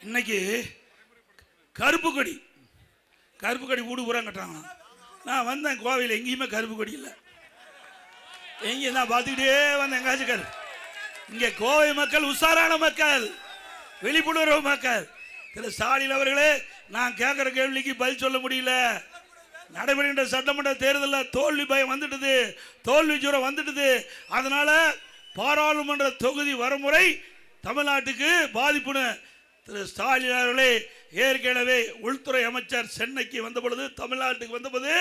இன்னைக்கு கருப்பு கொடி வீடு பூரா கட்டுறாங்க. நான் வந்தேன் கோவையில், எங்கேயுமே கருப்பு கொடி இல்லை. எங்கேயும் நான் பார்த்துக்கிட்டே வந்தேன், எங்காச்சும் இங்கே கோவை மக்கள் உஷாரான மக்கள், விழிப்புணர்வு மக்கள். திரு ஸ்டாலின் அவர்களே, நான் கேட்குற கேள்விக்கு பதில் சொல்ல முடியல. நடைபெறுகின்ற சட்டமன்ற தேர்தலில் தோல்வி பயம் வந்துட்டுது, தோல்வி ஜுரம் வந்துட்டுது. அதனால பாராளுமன்ற தொகுதி வரமுறை தமிழ்நாட்டுக்கு பாதிப்புன்னு திரு ஸ்டாலின் அவர்களே ஏற்கனவே உள்துறை அமைச்சர் சென்னைக்கு வந்த பொழுது, தமிழ்நாட்டுக்கு வந்தபோது,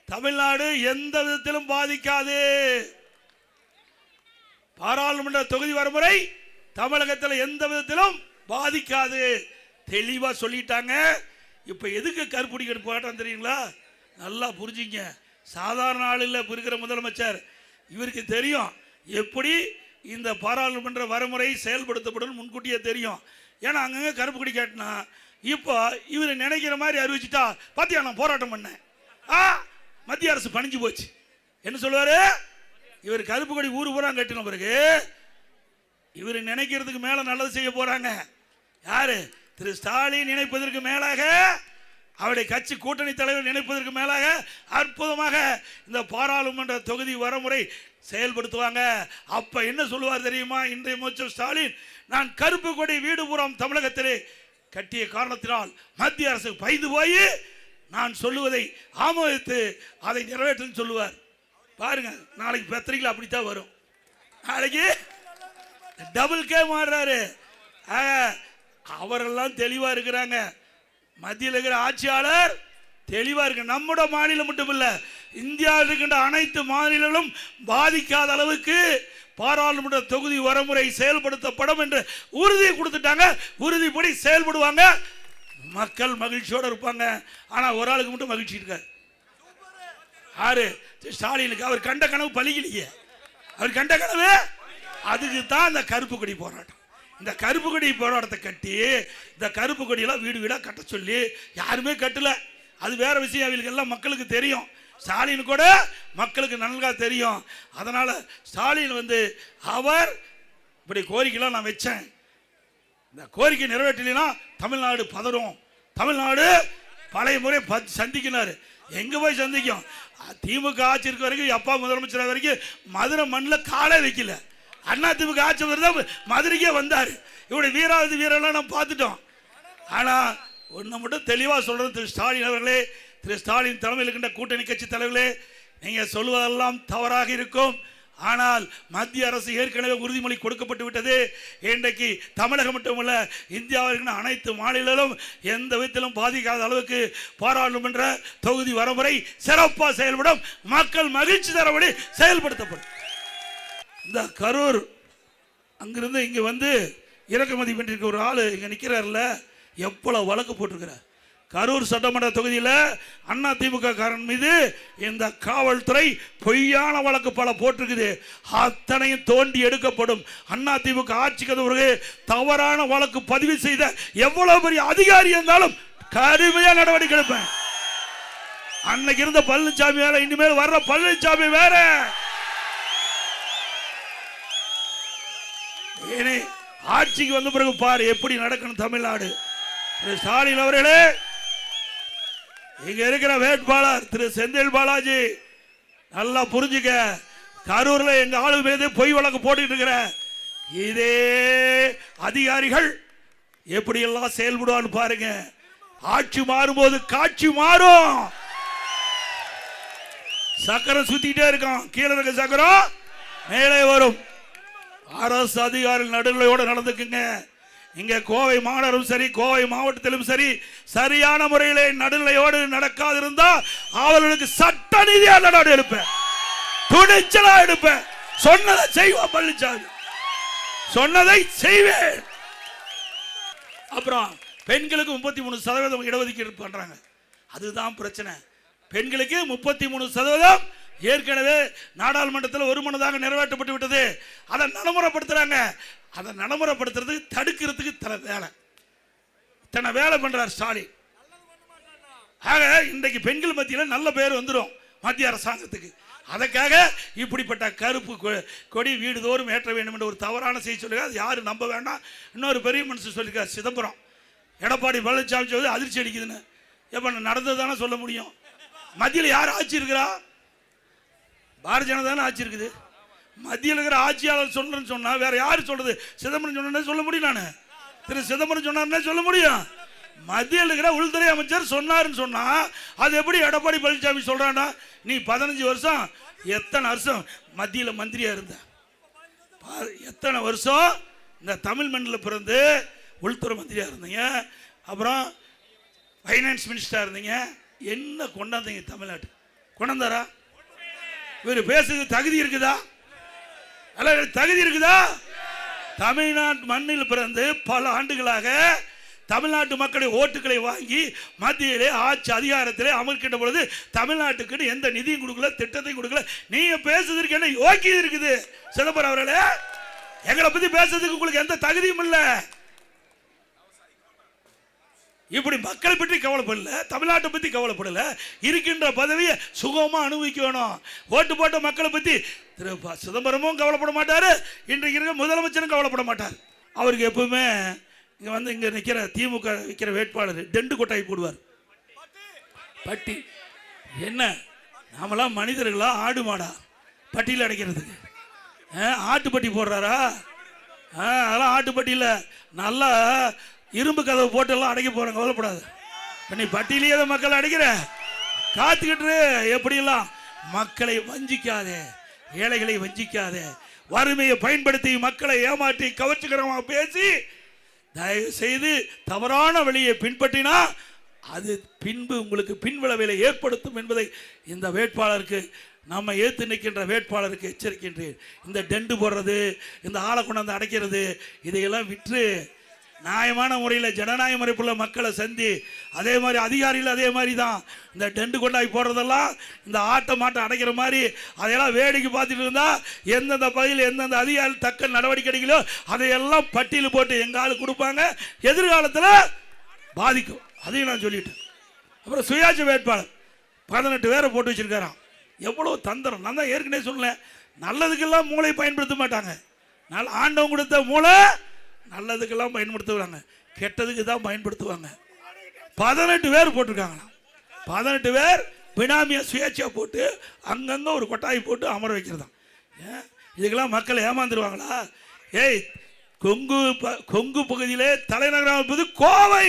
தமிழ்நாடு எந்த விதத்திலும் பாதிக்காது, பாராளுமன்ற தொகுதி வரமுறை தமிழகத்தில் எந்த விதத்திலும் பாதிக்காது தெளிவா சொல்லிட்டாங்க. இப்ப எதுக்கு கருப்புடி போராட்டம் தெரியுங்களா? நல்லா புரிஞ்சுங்க. சாதாரண ஆள் இல்லை இருக்கிற முதலமைச்சர். இவருக்கு தெரியும் எப்படி இந்த பாராளுமன்ற வரமுறை செயல்படுத்தப்படும், முன்கூட்டியே தெரியும். ஏன்னா அங்கங்க கருப்பு கொடி காட்டினா இப்போ இவர் நினைக்கிற மாதிரி அறிவிச்சுட்டா, பாத்தியா நான் போராட்டம் பண்ணேன், மத்திய அரசு பணிஞ்சு போச்சு என்ன சொல்லுவாரு? இவர் கருப்பு கொடி ஊர் பூரா கட்டின பிறகு இவர் நினைக்கிறதுக்கு மேல நல்லது செய்ய போறாங்க. யாரு? திரு ஸ்டாலின் நினைப்பதற்கு மேலாக, அவருடைய கட்சி கூட்டணி தலைவர் நினைப்பதற்கு மேலாக அற்புதமாக இந்த பாராளுமன்ற தொகுதி வரமுறை செயல்படுத்துவாங்க. அப்ப என்ன சொல்லுவார் தெரியுமா? இன்றைய முதலமைச்சர் ஸ்டாலின், நான் கருப்பு கொடி வீடு புறம் தமிழகத்திலே கட்டிய காரணத்தினால் மத்திய அரசு பயந்து போய் நான் சொல்லுவதை ஆமோதித்து அதை நிறைவேற்றும் சொல்லுவார். பாருங்க, நாளைக்கு பத்திரிகையில் அப்படித்தான் வரும். நாளைக்கு டபுள் கே மாறுறாரு. அவரெல்லாம் தெளிவா இருக்கிறாங்க. மத்தியில் இருக்கிற ஆட்சியாளர் தெளிவா இருக்கு. நம்முடைய மாநிலம் மட்டும் இல்ல, இந்தியாவில் இருக்கின்ற அனைத்து மாநிலங்களும் பாதிக்காத அளவுக்கு பாராளுமன்ற தொகுதி வரமுறை செயல்படுத்தப்படும் என்று உறுதி கொடுத்துட்டாங்க. உறுதிப்படி செயல்படுவாங்க. மக்கள் மகிழ்ச்சியோடு இருப்பாங்க. ஆனா ஒரு ஆளுக்கு மட்டும் மகிழ்ச்சி இருக்காது. யாரு? ஸ்டாலினுக்கு. அவர் கண்ட கனவு பலிக்கலையே. அவர் கண்ட கனவு, அதுக்கு தான் இந்த கருப்பு கொடி போராட்டம். இந்த கருப்பு கொடி போராட்டத்தை கட்டி, இந்த கருப்பு கொடியெல்லாம் வீடு வீடா கட்ட சொல்லி யாருமே கட்டல. அது வேற விஷயம். அவங்களுக்கு எல்லாம் மக்களுக்கு தெரியும். ஸ்டாலின் கூட மக்களுக்கு நன்கா தெரியும். அதனால ஸ்டாலின் அவர் இப்படி கோரிக்கைலாம் நான் வச்சேன், இந்த கோரிக்கை நிறைவேற்றலைன்னா தமிழ்நாடு பதறும். தமிழ்நாடு பழைய முறை சந்திக்கினாரு. எங்க போய் சந்திக்கும்? திமுக ஆட்சி இருக்க வரைக்கும், அப்பா முதலமைச்சர் வரைக்கும் மதுரை மண்ணில் காலை வைக்கல. அண்ணா திமுக ஆட்சி வருது, மதுரைக்கே வந்தாரு. இவருடைய வீராதி வீரெல்லாம் நம்ம பார்த்துட்டோம். ஆனா ஒன்று மட்டும் தெளிவாக சொல்றது, திரு ஸ்டாலின் அவர்களே, திரு ஸ்டாலின் தலைமையில் இருக்கின்ற கூட்டணி கட்சி தலைவர்களே, நீங்க சொல்வதெல்லாம் தவறாக இருக்கும். ஆனால் மத்திய அரசு ஏற்கனவே உறுதிமொழி கொடுக்கப்பட்டு விட்டது. இன்றைக்கு தமிழகம் மட்டுமல்ல, இந்தியாவில் அனைத்து மாநிலங்களும் எந்த விதத்திலும் பாதிக்காத அளவுக்கு பாராளுமன்ற தொகுதி வரமுறை சிறப்பாக செயல்படும். மக்கள் மகிழ்ச்சி தரபடி செயல்படுத்தப்படும். இந்த கரூர் அங்கிருந்து இங்க இறக்குமதி பண்ணிருக்க ஒரு ஆளு இங்க நிக்கிறார்ல, எவ்வளவு வழக்கு போட்டிருக்கிறார். கரூர் சட்டமன்ற தொகுதியில் அண்ணா திமுக காரன் மீது இந்த காவல்துறை பொய்யான வழக்கு பல போட்டிருக்குது. அத்தனையும் தோண்டி எடுக்கப்படும். அண்ணா திமுக ஆட்சிக்கு பிறகு தவறான வழக்கு பதிவு செய்த எவ்வளவு பெரிய அதிகாரி இருந்தாலும் கடுமையா நடவடிக்கை எடுப்பேன். அன்னைக்கு இருந்த பழனிசாமி வேற, இனிமேல் வர்ற பழனிசாமி வேற. ஆட்சிக்கு வந்த பிறகு பாரு எப்படி நடக்கணும் தமிழ்நாடு. ஸ்டாலின் அவர்களே, இங்க இருக்கிற வேட்பாளர் திரு செந்தில் பாலாஜி, நல்லா புரிஞ்சுக்க. கரூர்ல எங்க ஆளு மீது பொய் வழக்கு போட்டுட்டு இருக்கிற இதே அதிகாரிகள் எப்படி எல்லாம் செயல்படுவான்னு பாருங்க. ஆட்சி மாறும்போது காட்சி மாறும். சக்கரம் சுத்திட்டே இருக்கும், கீழே இருக்க சக்கரம் மேலே வரும். அரசு அதிகாரிகள் நடுநிலையோடு நடந்துக்குங்க. இங்க கோவை மாநகரும் சரி, கோவை மாவட்டத்திலும் சரி, சரியான முறையிலே நடுநிலையோடு நடக்காது இருந்தா அவர்களுக்கு சட்ட ரீதியாக நடவடிக்கை எடுப்பேன், துணிச்சலா எடுப்பேன். சொன்னதை செய்வோம் பழனிசாமி, சொன்னதை செய்வேன். அப்புறம் பெண்களுக்கு 33% இடஒதுக்கீடு பண்றாங்க. அதுதான் பிரச்சனை. பெண்களுக்கு 33% ஏற்கனவே நாடாளுமன்றத்தில் ஒருமனதாக நிறைவேற்றப்பட்டு விட்டது. அதை நடைமுறைப்படுத்துறாங்க. அதை நடைமுறைப்படுத்துறதுக்கு தடுக்கிறதுக்கு தன வேலை பண்றார் ஸ்டாலின். ஆக இன்றைக்கு பெண்கள் மத்தியில் நல்ல பேர் வந்துடும் மத்திய அரசாங்கத்துக்கு. அதுக்காக இப்படிப்பட்ட கருப்பு கொடி வீடுதோறும் ஏற்ற வேண்டும் என்ற ஒரு தவறான செய்தி சொல்லுங்க. அது யாரும் நம்ப வேண்டாம். இன்னொரு பெரிய மனுஷன் சொல்லியிருக்கார், சிதம்பரம் எடப்பாடி பழனிசாமி சொல்வது அதிர்ச்சி அடிக்குதுன்னு. எப்ப நடந்தது தானே சொல்ல முடியும். மத்தியில் யார் ஆட்சி இருக்கிறா? பாரதிய ஜனதா தானே ஆட்சி இருக்குது. மத்தியில் இருக்கிற ஆட்சியாளர் சொல்றேன்னு சொன்னா வேற யாரு சொல்றது? சிதம்பரம் சொன்ன சொல்ல முடியும். நான் திரு சிதம்பரம் சொன்னார்னே சொல்ல முடியும். மத்தியில் இருக்கிற உள்துறை அமைச்சர் சொன்னாருன்னு சொன்னா அது எப்படி எடப்பாடி பழனிசாமி சொல்றானா? நீ 15 வருஷம் எத்தனை வருஷம் மத்தியில் மந்திரியா இருந்த? எத்தனை வருஷம் இந்த தமிழ் மண்ணில் பிறந்து உள்துறை மந்திரியா இருந்தீங்க, அப்புறம் ஃபைனான்ஸ் மினிஸ்டரா இருந்தீங்க. என்ன கொண்டாந்தீங்க தமிழ்நாட்டு? கொண்டாந்தாரா? இவர் பேசுறது தகுதி இருக்குதா? அல்ல தகுதி இருக்குதா? தமிழ்நாட்டு மண்ணில் பிறந்து பல ஆண்டுகளாக தமிழ்நாட்டு மக்களுடைய ஓட்டுகளை வாங்கி மத்தியிலே ஆட்சி அதிகாரத்திலே அமர்க்கின்ற பொழுது தமிழ்நாட்டுக்கு எந்த நிதியும் கொடுக்கல, திட்டத்தையும் கொடுக்கல. நீங்க பேசுறதுக்கு என்ன யோக்கியம் இருக்குது? சிதம்பரம் அவர்களே, எங்களை பத்தி பேசுறதுக்கு உங்களுக்கு எந்த தகுதியும் இல்லை. இப்படி மக்களை பற்றி கவலைப்படல, தமிழ்நாட்டை பற்றி கவலைப்படல. இருக்கின்ற பதவியை சுகமா அனுபவிக்கணும். ஓட்டு போட்ட மக்களை பற்றி திரு சிதம்பரமும் கவலைப்பட மாட்டாரு, இன்றைக்கு இருக்கிற முதலமைச்சரும் கவலைப்பட மாட்டார். அவருக்கு எப்பவுமே இங்க வந்து இங்க நிக்கிற திமுக விற்கிற வேட்பாளர் டெண்டு கொட்டாய் போடுவார். பட்டி என்ன நாமெல்லாம் மனிதர்களா ஆடு மாடா பட்டியில் அடைக்கிறதுக்கு? ஆட்டுப்பட்டி போடுறாரா? அதெல்லாம் ஆட்டுப்பட்டியில் நல்லா இரும்பு கதவை போட்டு எல்லாம் அடைக்க போறேன், கவலைப்படாது. நீ பட்டியலேயே மக்கள் அடைக்கிற காத்துக்கிட்டு எப்படியெல்லாம் மக்களை வஞ்சிக்காதே, ஏழைகளை வஞ்சிக்காதே, வறுமையை பயன்படுத்தி மக்களை ஏமாற்றி கவர்ச்சிகரமாக பேசி தயவு செய்து தவறான வழியை பின்பற்றினா அது பின்பு உங்களுக்கு பின்விளைவை ஏற்படுத்தும் என்பதை இந்த வேட்பாளருக்கு, நம்ம ஏற்று நிற்கின்ற வேட்பாளருக்கு எச்சரிக்கின்றேன். இந்த டெண்டு போடுறது, இந்த ஆளை கொண்டாந்து அடைக்கிறது, இதையெல்லாம் விற்று நியாயமான முறையில் ஜனநாயக முறைப்புள்ள மக்களை சந்தி. அதே மாதிரி அதிகாரிகள் அதே மாதிரி தான் இந்த டெண்டு கொண்டாய் போடுறதெல்லாம் இந்த மாட்டை அடைக்கிற மாதிரி அதையெல்லாம் வேடிக்கை பார்த்துட்டு இருந்தா எந்தெந்த பகுதியில் எந்தெந்த அதிகாரி தக்க நடவடிக்கை எடுக்கலோ அதையெல்லாம் பட்டியல் போட்டு எங்க ஆளு கொடுப்பாங்க, எதிர்காலத்தில் பாதிக்கும். அதையும் நான் சொல்லிட்டேன். அப்புறம் சுயாட்சி வேட்பாளர் 18 பேரை போட்டு வச்சிருக்காராம். எவ்வளவு தந்திரம்! நான் தான் ஏற்கனவே சொன்னேன், நல்லதுக்கெல்லாம் மூளை பயன்படுத்த மாட்டாங்க. ஆண்டவன் கொடுத்த மூளை நல்லதுக்கெல்லாம் பயன்படுத்துவாங்க, கெட்டதுக்கு தான் பயன்படுத்துவாங்க. 18 பேர் போட்டிருக்காங்களாம். 18 பேர் பினாமியா சுயேட்சையா போட்டு அங்கங்க ஒரு கொட்டாய் போட்டு அமர வைக்கிறதா. இதுக்கெல்லாம் மக்கள் ஏமாந்துருவாங்களா? ஏய், கொங்கு பகுதியிலே தலைநகரம் என்பது கோவை.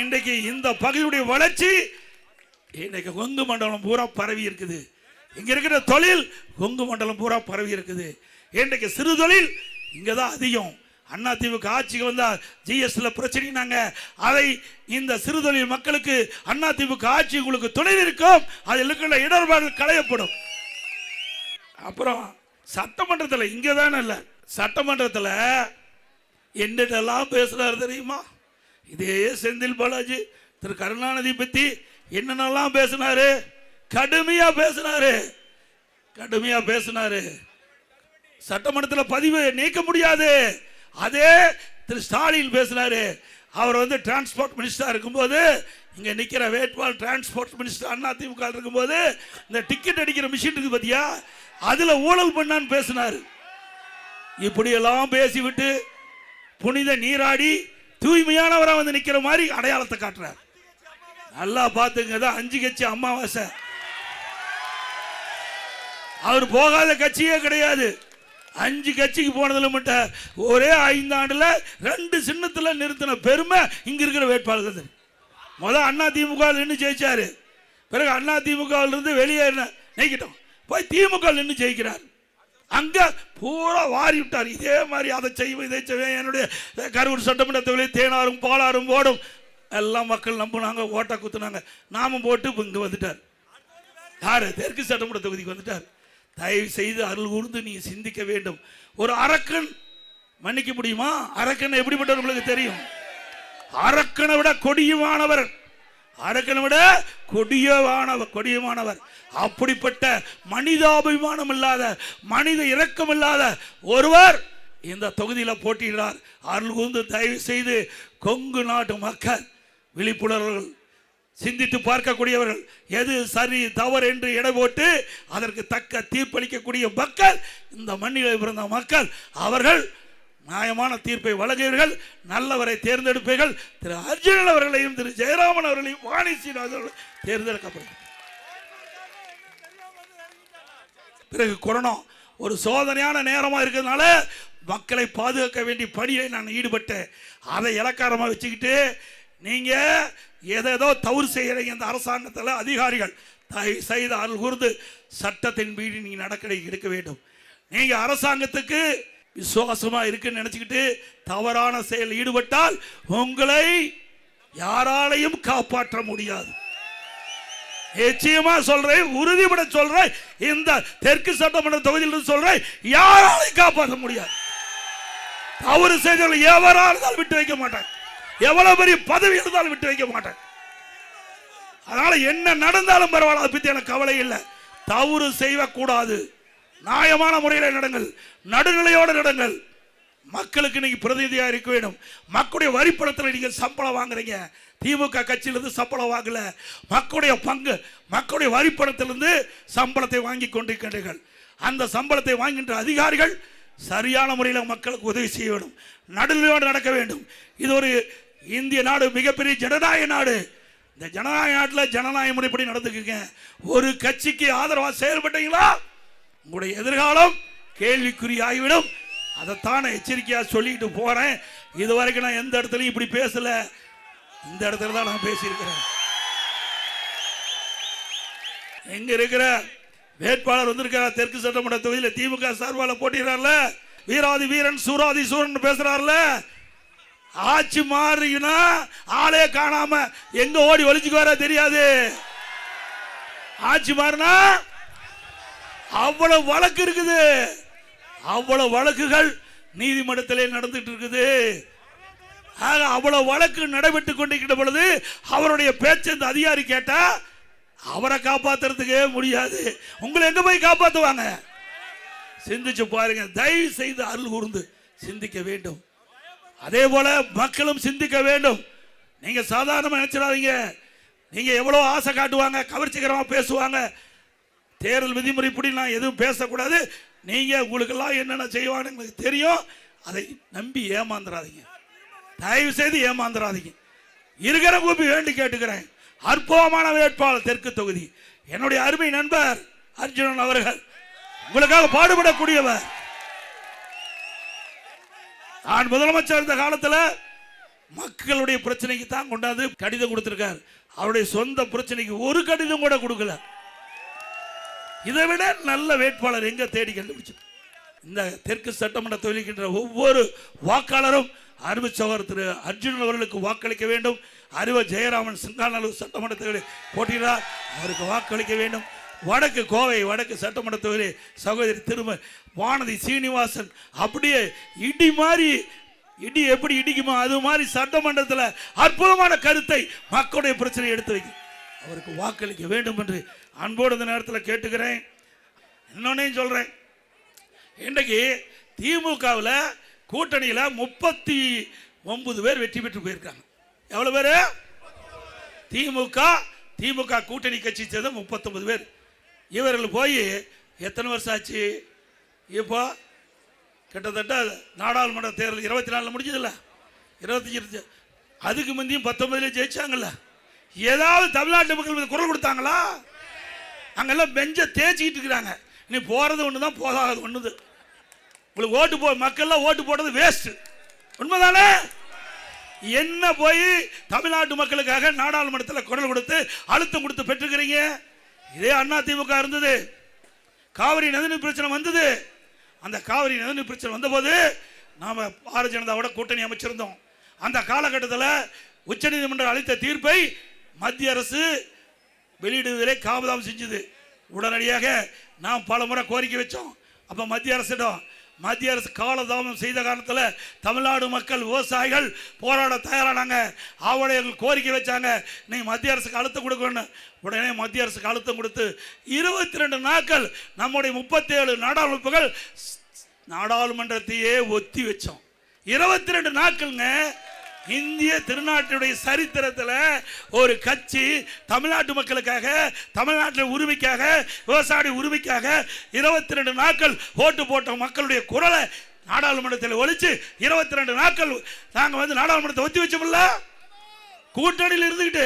இன்றைக்கு இந்த பகுதியுடைய வளர்ச்சி இன்றைக்கு கொங்கு மண்டலம் பூரா பரவி இருக்குது. இங்க இருக்கிற தொழில் கொங்கு மண்டலம் பூரா பரவி இருக்குது. இன்றைக்கு சிறு தொழில் இங்கதான் அதிகம். அதிமுக ஆட்சிக்கு வந்தா ஜிஎஸ்டில பிரச்சனைனாங்க, அதை இந்த சிறு தொழில் மக்களுக்கு அதிமுக ஆட்சி உங்களுக்கு துணை இருக்கும், அதில் இருக்கிற இடர்பாடுகள் களையப்படும். அப்புறம் சட்டமன்றத்தில் இங்கதானே இல்ல, சட்டமன்றத்தில் என்னென்னலாம் பேசுறாரு தெரியுமா? இதே செந்தில் பாலாஜி திரு கருணாநிதி பத்தி என்னென்னலாம் பேசினாரு, கடுமையா பேசினாரு. சட்டமன்றத்தில் பதிவு நீக்க முடியாது. அதே திரு ஸ்டாலின் பேசினாரு. அவர் வந்து டிரான்ஸ்போர்ட் மினிஸ்டர் இருக்கும்போது, இங்க நிக்கிற வேட்பாளர் டிரான்ஸ்போர்ட் மினிஸ்டர் அதிமுக இருக்கும்போது இந்த டிக்கெட் அடிக்கிற மிஷின் இருக்கு பாத்தியா, அதுல ஊழல் பண்ணான்னு பேசினாரு. இப்படி எல்லாம் பேசிவிட்டு புனித நீராடி தூய்மையானவரா வந்து நிக்கிற மாதிரி அடையாளத்தை காட்டுறார். நல்லா பாத்துங்க, 5 கட்சி அமாவாசை. அவர் போகாத கட்சியே கிடையாது. 5 கட்சிக்கு போனதுல மட்டும் ஒரே 5 ஆண்டுல 2 சின்னத்துல நிறுத்தின பெருமை இங்க இருக்கிற வேட்பாளர்கள். முதல் அதிமுக நின்று ஜெயிச்சாரு, பிறகு அதிமுக இருந்து வெளியேறின நீக்கிட்டோம், போய் திமுக நின்று ஜெயிக்கிறார். அங்க பூரா வாரி விட்டார். இதே மாதிரி அதை செய்வோம் இதை செய்வோம். என்னுடைய கரூர் சட்டமன்ற தொகுதியில் தேனாரும் பாலாரும் ஓடும் எல்லாம் மக்கள் நம்பினாங்க, ஓட்டா குத்துனாங்க. நாமும் போட்டு இங்க வந்துட்டார். யாரு? தெற்கு சட்டமன்ற தொகுதிக்கு வந்துட்டார். தயவு செய்து அருள் கூர்ந்து நீ சிந்திக்க வேண்டும். ஒரு அரக்கன் மன்னிக்க முடியுமா? அரக்கன் எப்படிப்பட்டவர் உங்களுக்கு தெரியும்? அரக்கனை விட கொடியமானவர், அரக்கனை விட கொடியமானவர். அப்படிப்பட்ட மனிதாபிமானம் இல்லாத, மனித இரக்கம் இல்லாத ஒருவர் இந்த தொகுதியில் போட்டியிடார். அருள் கூர்ந்து தயவு செய்து கொங்கு நாட்டு மக்கள் விழிப்புணர்வுகள், சிந்தித்து பார்க்கக்கூடியவர்கள், எது சரி தவறு என்று எடை போட்டு அதற்கு தக்க தீர்ப்பளிக்கக்கூடிய மக்கள், இந்த மண்ணில் பிறந்த மக்கள், அவர்கள் நியாயமான தீர்ப்பை வழங்குவீர்கள், நல்லவரை தேர்ந்தெடுப்பீர்கள். திரு அர்ஜுனன் அவர்களையும் திரு ஜெயராமன் அவர்களையும் வாணி சீனிவாசன் தேர்ந்தெடுக்கப்படுகிறார். பிறகு கொரோனா ஒரு சோதனையான நேரமாக இருக்கிறதுனால மக்களை பாதுகாக்க வேண்டிய பணியை நான் ஈடுபட்டேன். அதை இலக்காரமாக வச்சுக்கிட்டு நீங்கள் ஏதேதோ தவறு செய்கிறீங்க. இந்த அரசாங்கத்தில் அதிகாரிகள் தயவு செய்து அருள் கூர்ந்து சட்டத்தின் மீறி நீங்கள் நடவடிக்கை எடுக்க வேண்டும். நீங்கள் அரசாங்கத்துக்கு விசுவாசமாக இருக்குன்னு நினச்சிக்கிட்டு தவறான செயல் ஈடுபட்டால் உங்களை யாராலையும் காப்பாற்ற முடியாது. நிச்சயமா சொல்றேன், உறுதிபட சொல்றேன். இந்த தெற்கு சட்டமன்ற தொகுதியில் சொல்றேன், யாராலையும் காப்பாற்ற முடியாது. தவறு செய்தவர்கள் எவரால் விட்டு வைக்க மாட்டேன். எவ்வளவு பெரிய பதவி இருந்தாலும் விட்டு வைக்க மாட்டேன். அதனால என்ன நடந்தாலும் பரவாயில்ல, அதை பத்தி எனக்கு கவலை இல்லை. தவறு செய்யக்கூடாது. நியாயமான முறையில் நடங்கள், நடுநிலையோடு நடங்கள். மக்களுக்கு நீங்க பிரதிநிதியாக இருக்க வேண்டும். மக்களுடைய வரிப்பணத்தில் நீங்க சம்பளம் வாங்குறீங்க. திமுக கட்சியிலிருந்து சம்பளம் வாங்கல, மக்களுடைய பங்கு, மக்களுடைய வரிப்பணத்திலிருந்து சம்பளத்தை வாங்கி கொண்டிருக்கின்றீர்கள். அந்த சம்பளத்தை வாங்குகின்ற அதிகாரிகள் சரியான முறையில் மக்களுக்கு உதவி செய்ய வேண்டும், நடுநிலையோடு நடக்க வேண்டும். இது ஒரு இந்திய நாடு, மிகப்பெரிய ஜனநாயக நாடு. இந்த ஜனநாயக நாட்டில் ஜனநாயக முறைப்படி நடந்துக்குங்க. ஒரு கட்சிக்கு ஆதரவாக செயல்பட்டீங்களா உங்களுடைய எதிர்காலம் கேள்விக்குறியாகிவிடும். அதைத்தான் எச்சரிக்கையாக சொல்லிட்டு போறேன். இதுவரைக்கும் நான் எந்த இடத்துலையும் இப்படி பேசல, இந்த இடத்துல தான் நான் பேசியிருக்கிறேன். எங்க இருக்கிற வேட்பாளர் வந்திருக்கிறார், தெற்கு சட்டமன்ற தொகுதியில் திமுக சார்பால் போட்டிடுறாருல, வீராதி வீரன் சூராதி சூரன் பேசுறாருல. ஆட்சி மாறினா ஆளே காணாம எங்க ஓடி ஒளிச்சுக்குவார தெரியாது. ஆட்சி மாறினா அவ்வளவு வழக்கு இருக்குது, அவ்வளவு வழக்குகள் நீதிமன்றத்திலே நடந்துட்டு இருக்குது. அவ்வளவு வழக்கு நடைபெற்றுக் கொண்டிருக்கிற பொழுது அவருடைய பேச்சு இந்த அதிகாரி கேட்டா அவரை காப்பாத்துறதுக்கே முடியாது. உங்களை எங்க போய் காப்பாத்துவாங்க? சிந்திச்சு பாருங்க. தயவு செய்து அருள் கூர்ந்து சிந்திக்க வேண்டும். அதே போல மக்களும் சிந்திக்க வேண்டும். நீங்க சாதாரணமா நினைச்சிடாதீங்க. நீங்க எவ்வளவு ஆசை காட்டுவாங்க, கவர்ச்சிகரமா பேசுவாங்க. தேர்தல் விதிமுறைப்படி நான் எதுவும் பேசக்கூடாது. நீங்க உங்களுக்கெல்லாம் என்னென்ன செய்வாங்க உங்களுக்கு தெரியும். அதை நம்பி ஏமாந்துடாதீங்க, தயவு செய்து ஏமாந்துடாதீங்க. இருக்கிற கூப்பி வேண்டி கேட்டுக்கிறேன். அற்புதமான வேட்பாளர் தெற்கு தொகுதி என்னுடைய அருமை நண்பர் அர்ஜுனன் அவர்கள் உங்களுக்காக பாடுபடக்கூடியவர். நான் முதலமைச்சர் இருந்த காலத்தில் மக்களுடைய பிரச்சனைக்கு தான் கொண்டாந்து கடிதம் கொடுத்திருக்கார். அவருடைய சொந்த பிரச்சனைக்கு ஒரு கடிதம் கூட கொடுக்கல. இதை விட நல்ல வேட்பாளர் எங்க தேடி கண்டுபிடிச்சு? இந்த தெற்கு சட்டமன்ற தொகுதிக்கின்ற ஒவ்வொரு வாக்காளரும் அருமை சகோதரர் திரு அர்ஜுனன் அவர்களுக்கு வாக்களிக்க வேண்டும். அருவ ஜெயராமன் சிங்காநல்லூர் சட்டமன்ற தொகுதியில் போட்டியிடார், அவருக்கு வாக்களிக்க வேண்டும். வடக்கு கோவை வடக்கு சட்டமன்ற தொகுதி சகோதரி திரும்ப வானதி சீனிவாசன் அப்படியே இடி மாதிரி, இடி எப்படி இடிக்குமோ அது மாதிரி சட்டமன்றத்தில் அற்புதமான கருத்தை மக்களுடைய பிரச்சனை எடுத்து வைக்கும். அவருக்கு வாக்களிக்க வேண்டும் என்று அன்போடு இந்த நேரத்தில் கேட்டுக்கிறேன். இன்னொன்னையும் சொல்றேன், இன்றைக்கு திமுகவில் கூட்டணியில் 39 பேர் வெற்றி பெற்று போயிருக்காங்க. எவ்வளவு பேரு? திமுக கூட்டணி கட்சி சேர்ந்த 39 பேர். இவர்கள் போய் எத்தனை வருஷம் ஆச்சு? இப்போ கிட்டத்தட்ட நாடாளுமன்ற தேர்தல் 24 முடிஞ்சதில்ல, 25 அதுக்கு முந்தையும் 19 ஜெயிச்சாங்கல்ல. ஏதாவது தமிழ்நாட்டு மக்கள் குரல் கொடுத்தாங்களா? அங்கெல்லாம் பெஞ்ச தேய்ச்சிக்கிட்டு இருக்கிறாங்க. நீ போறது ஒண்ணுதான், போகாது ஒண்ணுது. உங்களுக்கு ஓட்டு மக்கள்லாம் ஓட்டு போடுறது வேஸ்ட். உண்மைதானே? என்ன போய் தமிழ்நாட்டு மக்களுக்காக நாடாளுமன்றத்தில் குரல் கொடுத்து அழுத்தம் கொடுத்து பெற்றுக்கிறீங்க? இதே அண்ணா திமுக இருந்தது, காவிரி நதிநீர் பிரச்சனை வந்தது. அந்த காவிரி நதிநீர் பிரச்சனை வந்தபோது நாம பாரதிய ஜனதாவோட கூட்டணி அமைச்சிருந்தோம். அந்த காலகட்டத்தில் உச்சநீதிமன்றம் அளித்த தீர்ப்பை மத்திய அரசு வெளியிடுவதிலே காபதாம் செஞ்சது. உடனடியாக நாம் பல முறை கோரிக்கை வச்சோம். அப்ப மத்திய அரசு காலதாமம் செய்த காரணத்தில் தமிழ்நாடு மக்கள் விவசாயிகள் போராட தயாரானாங்க. அவர்கள் கோரிக்கை வச்சாங்க, நீ மத்திய அரசுக்கு அழுத்தம் கொடுக்கணும். உடனே மத்திய அரசுக்கு அழுத்தம் கொடுத்து 22 நாட்கள் நம்முடைய 37 நாடாளுமன்றங்கள் நாடாளுமன்றத்தையே ஒத்தி வச்சோம். 22 நாட்கள்ங்க. இந்திய திருநாட்டுடைய சரித்திரத்தில் ஒரு கட்சி தமிழ்நாட்டு மக்களுக்காக, தமிழ்நாட்டின் உரிமைக்காக, விவசாய உரிமைக்காக 22 நாட்கள் ஓட்டு போட்ட மக்களுடைய குரலை நாடாளுமன்றத்தில் ஒழிச்சு 22 நாட்கள் நாங்கள் வந்து நாடாளுமன்றத்தை ஒத்தி வச்சோம்ல, கூட்டணியில் இருந்துக்கிட்டு.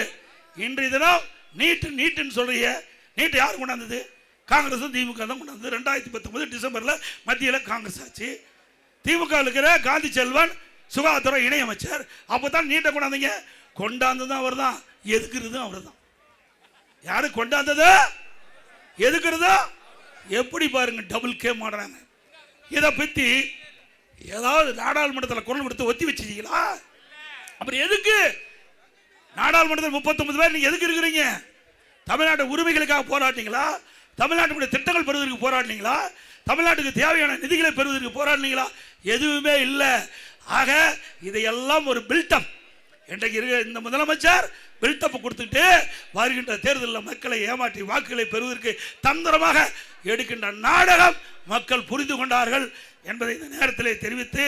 இன்றைய தினம் நீட்டுன்னு சொல்றீங்க. நீட்டு யார் கொண்டாந்தது? காங்கிரஸ் திமுக தான் கொண்டாந்தது. 2019 டிசம்பரில் மத்தியில் காங்கிரஸ் ஆச்சு. திமுக இருக்கிற காந்தி செல்வன் சுகாதாரத்துறை இணையமைச்சர். அப்போதான் நீட்டை கொண்டாந்தீங்க. கொண்டாந்ததும் அவர் தான், எதுக்குறதும் அவர் தான். யாரு கொண்டாந்தது, எதுக்குறதோ எப்படி பாருங்க, டபுள் கேம் ஆடுறாங்க. இதை பற்றி ஏதாவது நாடாளுமன்றத்தில் குரல் கொடுத்து ஒத்தி வச்சிருக்கீங்களா? அப்புறம் எதுக்கு நாடாளுமன்றத்தில் 39 பேர் நீங்க எதுக்கு இருக்கிறீங்க? தமிழ்நாட்டு உரிமைகளுக்காக போராட்டிங்களா? தமிழ்நாட்டுடைய திட்டங்கள் பெறுவதற்கு போராடினீங்களா? தமிழ்நாட்டுக்கு தேவையான நிதிகளை பெறுவதற்கு போராடினீங்களா? எதுவுமே இல்லை. ஆக இதையெல்லாம் ஒரு பில்டப். இன்றைக்கு இருக்க இந்த முதலமைச்சர் பில்டப் கொடுத்துட்டு வருகின்ற தேர்தலில் மக்களை ஏமாற்றி வாக்குகளை பெறுவதற்கு தந்திரமாக எடுக்கின்ற நாடகம் மக்கள் புரிந்து கொண்டார்கள் என்பதை இந்த நேரத்திலே தெரிவித்து